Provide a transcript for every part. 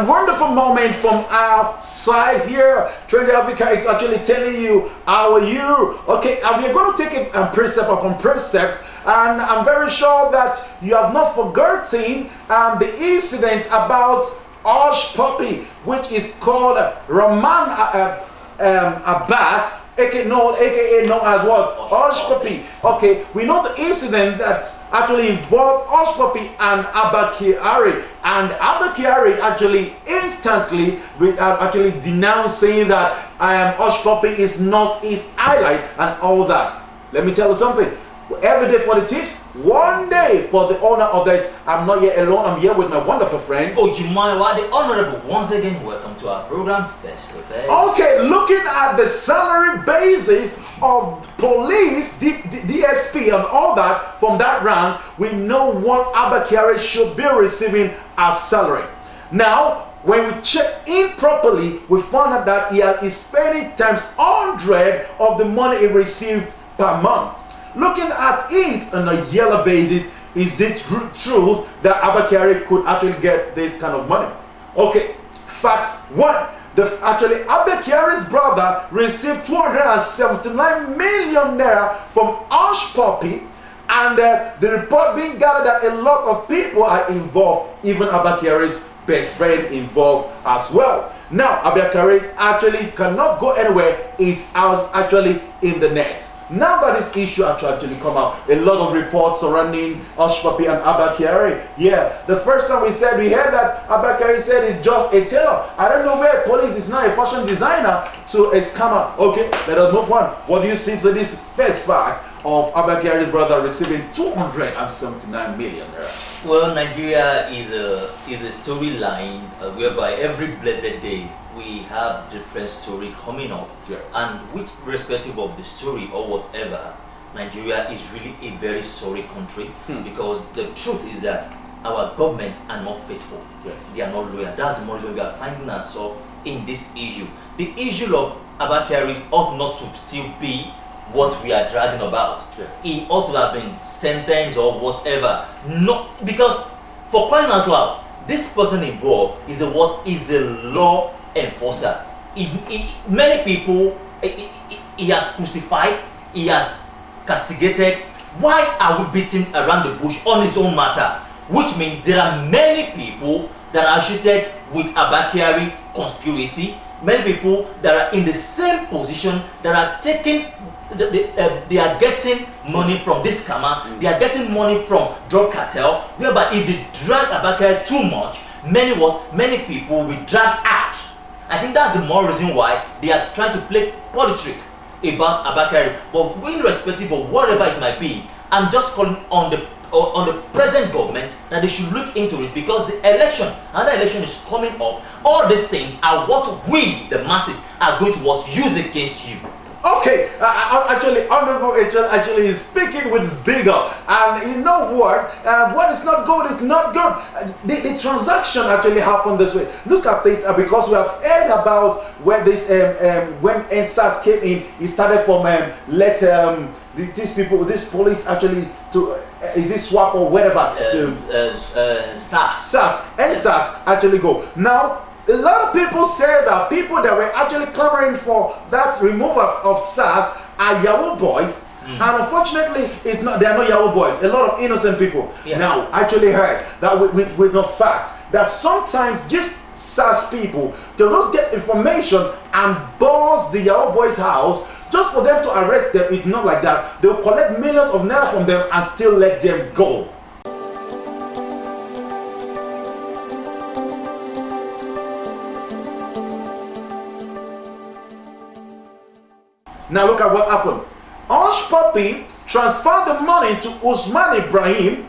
a wonderful moment from our side here. Trendy Africa is actually telling you, how are you? Okay, and we're going to take it precept upon precepts, and I'm very sure that you have not forgotten the incident about Hush Puppy, which is called Rahman Abbas, aka known as what? Hush Puppy. Okay, we know the incident that actually involved Hush Puppy and Abba Kyari, and Abba Kyari actually instantly actually denounced, saying that Hush Puppy is not his highlight and all that. Let me tell you something. Every day for the tips, one day for the owner of this. I'm not here alone, I'm here with my wonderful friend Ojimaiwa, the Honorable. Once again, welcome to our program, Face to Face. Okay, looking at the salary basis of police, DSP and all that from that rank, we know what Abba Kyari should be receiving as salary. Now, when we check in properly, we found out that he is spending times 100 of the money he received per month. Looking at it on a yearly basis, is it truth that Abba Kyari could actually get this kind of money? Okay, fact one. Actually, Abba Kyari's brother received 279 million naira from Hush Puppy, and the report being gathered that a lot of people are involved, even Abba Kyari's best friend involved as well. Now, Abba Kyari actually cannot go anywhere, is out actually in the net. Now that this issue actually come out, a lot of reports surrounding Hush Puppy and Abba Kyari. Yeah, the first time we heard that Abba Kyari said it's just a tailor. I don't know where police is now a fashion designer to a scammer. Okay, let us move on. What do you see to this first fact of Abba Kyari's brother receiving 279 million naira? Well, Nigeria is a storyline whereby every blessed day we have different story coming up, and which respective of the story or whatever, Nigeria is really a very sorry country, because the truth is that our government are not faithful. They are not loyal. That's the more reason we are finding ourselves in this issue. The issue of Abba Kyari ought not to still be what we are dragging about. He ought to have been sentenced or whatever. No, because for crying out loud, this person involved is a law enforcer. Many people he has crucified, he has castigated. Why are we beating around the bush on his own matter? Which means there are many people that are associated with Abba Kyari conspiracy, many people that are in the same position that are taking they are getting money from this scammer, they are getting money from drug cartel, whereby if they drag Abba Kyari too much, many people will drag out. I think that's the more reason why they are trying to play politic about Abba Kyari. But irrespective of whatever it might be, I'm just calling on the present government that they should look into it, because the another election is coming up. All these things are what we, the masses, are going to use against you. Okay, actually, Honorable actually is speaking with vigor, and you know what? What is not good is not good. The transaction actually happened this way. Look at it, because we have heard about where this when NSAS came in. It started from these people, this police actually to is this swap or whatever? SAS, NSAS actually go now. A lot of people say that people that were actually clamoring for that removal of SARS are Yahoo boys, and unfortunately, they are not Yahoo boys. A lot of innocent people. Now, actually heard that with no fact that sometimes just SARS people, they'll just get information and buzz the Yahoo boys' house just for them to arrest them. It's not like that. They'll collect millions of naira from them and still let them go. Now look at what happened. Hush Puppy transferred the money to Usman Ibrahim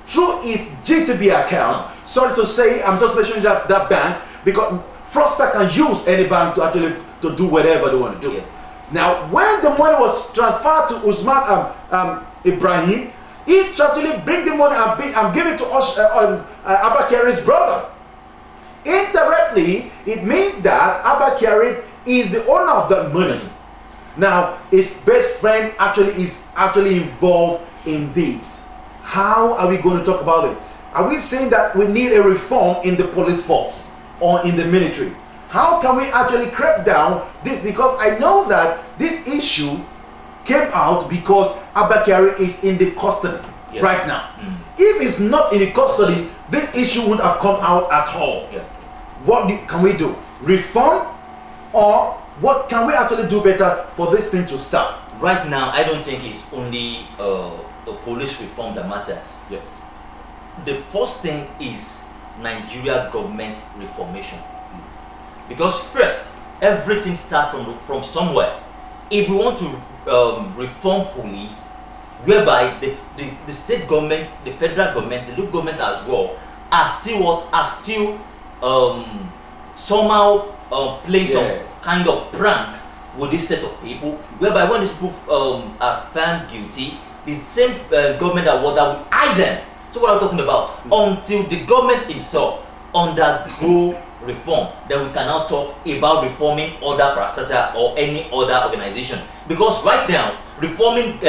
through his GTB account. Sorry to say, I'm just mentioning that bank because fraudster can use any bank to actually do whatever they want to do. Now, when the money was transferred to Usman Ibrahim, he actually bring the money and give it to Abba Kyari's brother. Indirectly, it means that Abba Kyari is the owner of that money. Now, his best friend is actually involved in this. How are we going to talk about it? Are we saying that we need a reform in the police force? or in the military? How can we actually crack down this? Because I know that this issue came out because Abba Kyari is in the custody right now. If it's not in the custody, this issue wouldn't have come out at all. What can we do? Reform, or what can we actually do better for this thing to stop? Right now, I don't think it's only a police reform that matters. Yes. The first thing is Nigeria government reformation. Because first, everything starts from somewhere. If we want to reform police, whereby the state government, the federal government, the local government as well, are still somehow playing some kind of prank with this set of people, whereby when these people are found guilty, the same government that will hide them. So what I'm talking about, until the government himself undergo reform, then we can now talk about reforming other parastatal or any other organization. Because right now, reforming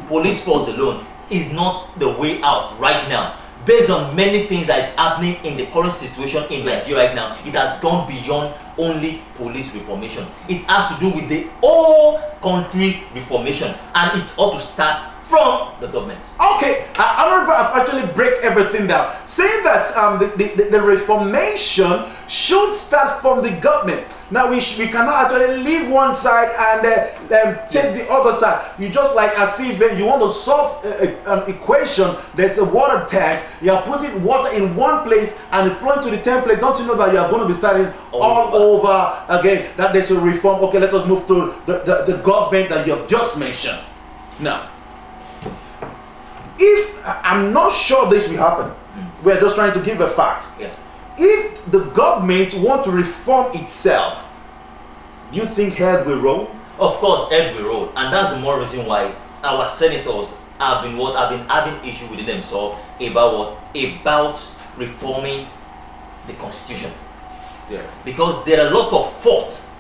police force alone is not the way out right now. Based on many things that is happening in the current situation in Nigeria right now, it has gone beyond only police reformation. It has to do with the whole country reformation, and it ought to start from the government. Okay, Honorable, I've actually break everything down, saying that the reformation should start from the government. Now we cannot actually leave one side and take the other side. You just like as if you want to solve an equation. There's a water tank. You are putting water in one place and it's flowing to the template. Don't you know that you are going to be starting all over again? That they should reform. Okay, let us move to the government that you have just mentioned. Now, if I'm not sure this will happen, we're just trying to give a fact. If the government want to reform itself, do you think head will roll? Of course, head will roll, and that's the more reason why our senators have been having issue within themselves about reforming the constitution. Because there are a lot of faults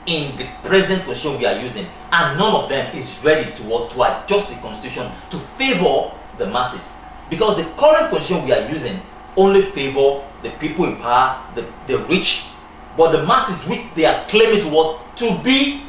in the present constitution we are using, and none of them is ready to adjust the constitution to favor the masses. Because the current constitution we are using only favor the people in power, the rich, but the masses which they are claiming to be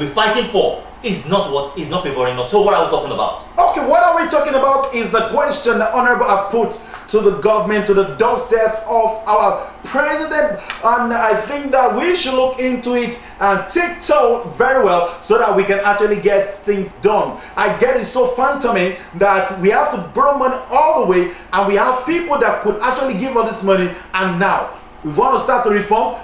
fighting for is not favoring us. So what are we talking about? Okay, what are we talking about is the question the Honorable have put to the government, to the doorstep of our president, and I think that we should look into it and take toe very well so that we can actually get things done. I get it so fun to me that we have to borrow money all the way, and we have people that could actually give us this money, and now we want to start to reform.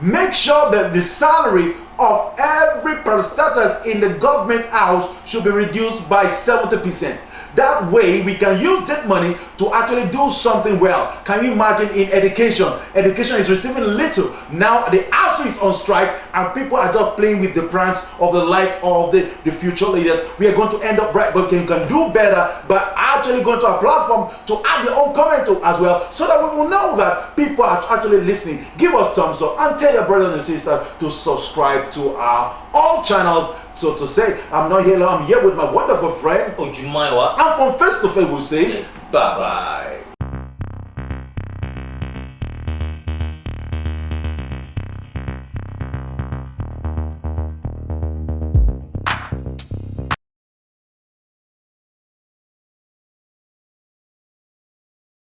Make sure that the salary of every parastatus in the government house should be reduced by 70%. That way we can use that money to actually do something well. Can you imagine in education? Education is receiving little. Now the ASU is on strike and people are just playing with the pranks of the life of the future leaders. We are going to end up right, but you can do better by actually going to a platform to add your own comment to as well, so that we will know that people are actually listening. Give us thumbs up and tell your brothers and sisters to subscribe to our all channels. So to say, I'm not here alone, I'm here with my wonderful friend Ojumaiwa. And from face to face we'll say bye bye.